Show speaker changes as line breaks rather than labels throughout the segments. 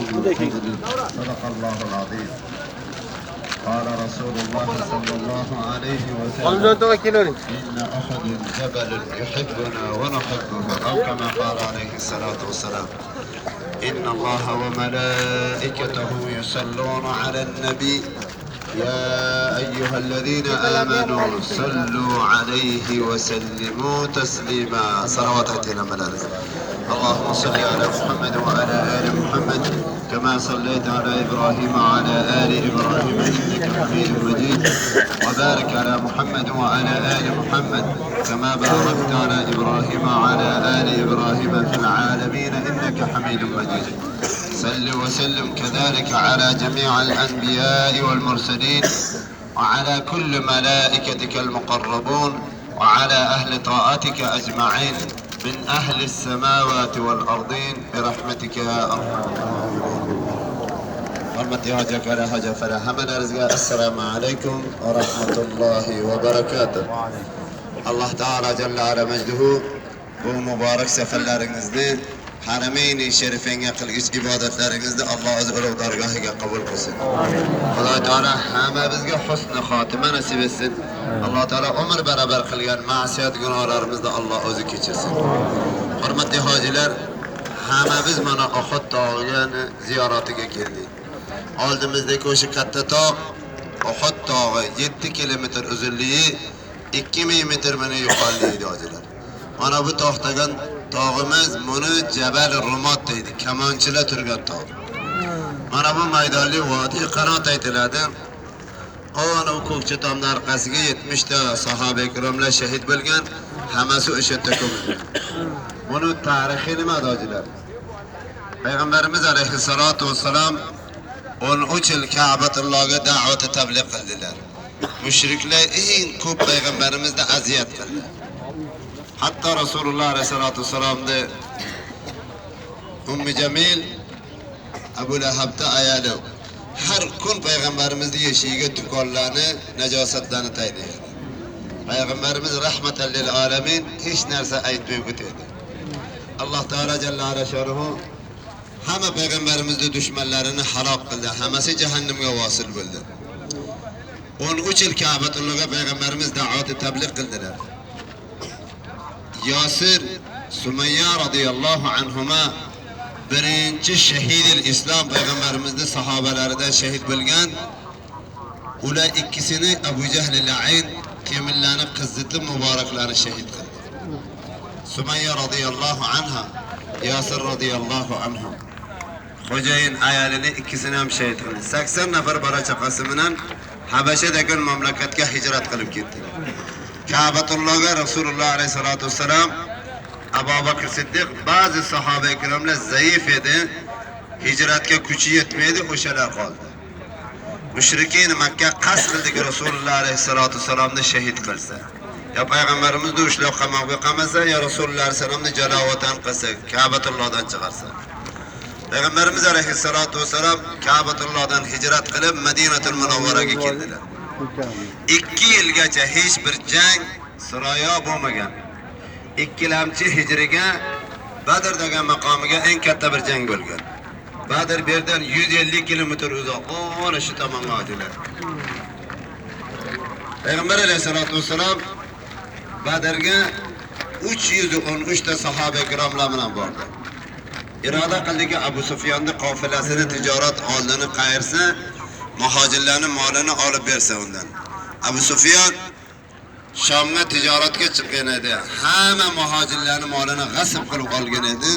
المقتدر. صدق الله العظيم. قال رسول الله صلى الله عليه وسلم: إن أحد جبل يحبنا ونحبه، أو كما قال عليه الصلاة والسلام: إن الله وملائكته يصلون على النبي يا أيها الذين آمنوا صلوا عليه وسلموا تسليما. صلوات على ملائكة. اللهم صل على محمد وعلى آل محمد كما صليت على إبراهيم وعلى آل إبراهيم إنك حميد مجيد، وبارك على محمد وعلى آل محمد كما باركت على إبراهيم وعلى آل إبراهيم في العالمين إنك حميد مجيد. صل وسلم كذلك على جميع الأنبياء والمرسلين وعلى كل ملائكتك المقربون وعلى أهل طاعتك أجمعين من أهل السماوات والأرضين برحمتك يا أرحم الراحمين. حرمتي حاجك على حاجة فلا حمد رزقا. السلام عليكم ورحمة الله وبركاته. الله تعالى جل على مجده ومبارك سفرlarınızda Harameyn-i Şerife'ne kılgıç ibadetlerinizde Allah Azze ve Celle dargahıga kabul kılsın. Allah Teala hamamızga husn-i xotima nasip etsin. Allah Teala ömür beraber kılgan masiyat günahlarımızda Allah o'zi kechirsin. Hurmatli hojilar, hammamiz mana Uhud tog'iga ziyoratiga keldik. Oldimizdagi o'sha katta tog' Uhud tog'i 7 kilometr uzunligi, 2000 metr mana yuqorligi hojilar. Mana bu to'xtagan tog'imiz buni Jabal Rumot deydi, kamonchilar turgan tog'. Mana bu maydonli vodiy qanot aytiladi. Ana bu ko'kcha tomning orqasiga 70 ta sahoba ikromlar shahid bo'lgan, hammasi o'sha yerda ko'milgan. Buni tarixi nima hojilar? Payg'ambarimiz alayhissalatu vassalam 13 yil Ka'batullohga da'vat tabliq qildilar. Mushriklar eng ko'p payg'ambarimizga aziyat qildi. Hatta Rasululloh alayhisolatu vasallamni Ummi Jamil Abu Lahab'da ayoli har kun payg'ambarimizning yeshigiga tukonlarni, najosatlarni tayyorlaydi. Payg'ambarimiz rahmatan lil alamin hech narsa aytmay o'tadi. Alloh taolo jalla ala shanuhu hamma payg'ambarimizning dushmanlarini halok qildi. Hammasi jahannamga vosil bo'ldi. 13 yil Ka'batullohga payg'ambarimiz da'vat tabliq qildilar. Yasir Sumayya radhiyallohu anhuma birinchi shahidil islom payg'ambarimizning sahobalaridan shahid bo'lgan. Ular ikkisini Abu Jahl al-Ayn temillarni qizzitib muboraklarini shahid qildi. Sumayya radhiyallohu anha, Yasir radhiyallohu anhu xo'jayin ayolini ikkisini ham shahid qildi. 80 nafar bola chaqasi bilan Habashadagi mamlakatga hijrat qilib ketdilar. Ka'batullohga Rasululloh alayhisolatu vasallam, Abu Bakr Siddiq, ba'zi sahoba ikromlar zaif edi, hijratga kuchi yetmaydi, o'shalar qoldi. Mushrikin Makka qasd qildiki Rasululloh alayhisolatu vasallamni shahid qilsa, ya payg'ambarimizni ushlab qamoqqa qamasa, ya Rasululloh alayhisolamni jalovatan qilsa, Ka'batullohdan chiqarsa. Payg'ambarimiz alayhisolatu vasallam Ka'batullohdan hijrat qilib Madinatul Munawvaraga keldilar. 2 yilgacha hech bir jang siroyo bo'lmagan. 2-lamchi hijriga Badr degan maqomiga eng katta bir jang bo'lgan. Badr bu yerdan 150 kilometr uzoq, mana shu tomonga o'tdilar. Payg'ambar alayhisolatu vasallam Badrga 313 ta sahoba ikromlar bilan bordi. Iroda qildiki Abu Sufyonning qofilasini tijorat oldini qayirsa, muhojirlarning molini olib bersa undan. Abu Sufyon Shomga tijoratga chiqqan edi. Hamma muhojirlarning molini g'asb qilib olgan edi.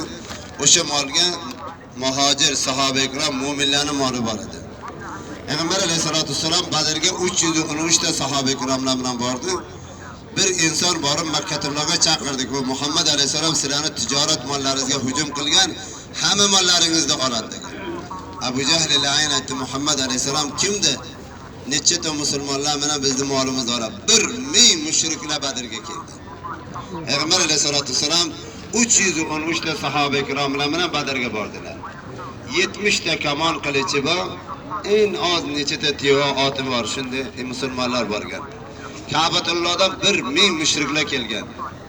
O'sha molga muhojir sahoba ikrom mu'minlarning moli bor edi. Payg'ambar alayhisolatu vasallam Badrga 313 ta sahoba ikromlar bilan bordi. Bir inson borib Makkatullohga chaqirdi ku Muhammad alayhisalom sizlarning tijorat mollaringizga hujum qilgan, hamma mollaringizni oladi degan. Abu Jahl al-Ayn aytdi, Muhammad alayhisalom kimdi? Necha ta musulmonlar bilan bizning molimizni olib 1000 mushriklar Badrga keldi. Payg'ambar alayhisolatu vasallam 313 ta sahoba ikromlar bilan Badrga bordilar. 70 ta kamon qilichi bor, eng oz necha ta teva oti bor, shunday musulmonlar borgan. Ka'batullohdan 1000 mushriklar kelgan.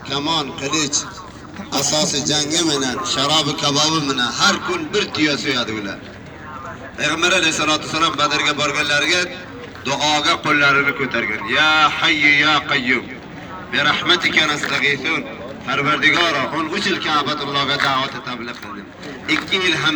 Kamon, qilich, asosi jangi bilan, sharobi kabobi bilan har kun bir tuya so'yadi ular. Payg'ambar alayhisolatu vasallam Badrga borganlarga duoga qo'llarini ko'targan. Ya hayy ya qayyum bi rahmatika nastaghithun. Parvardigoro 13 yil Ka'batullahga da'vat tabligh qildim. 2 yil ham